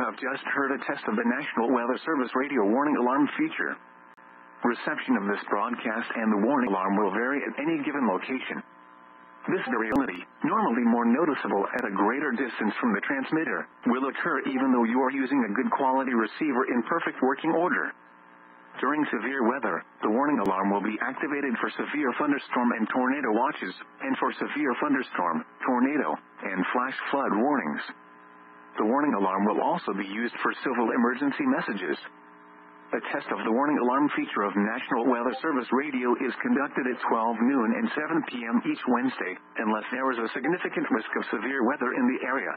have just heard a test of the National Weather Service radio warning alarm feature. Reception of this broadcast and the warning alarm will vary at any given location. This variability, normally more noticeable at a greater distance from the transmitter, will occur even though you are using a good quality receiver in perfect working order. During severe weather, the warning alarm will be activated for severe thunderstorm and tornado watches, and for severe thunderstorm, tornado, and flash flood warnings. The warning alarm will also be used for civil emergency messages. A test of the warning alarm feature of National Weather Service Radio is conducted at 12 noon and 7 p.m. each Wednesday, unless there is a significant risk of severe weather in the area.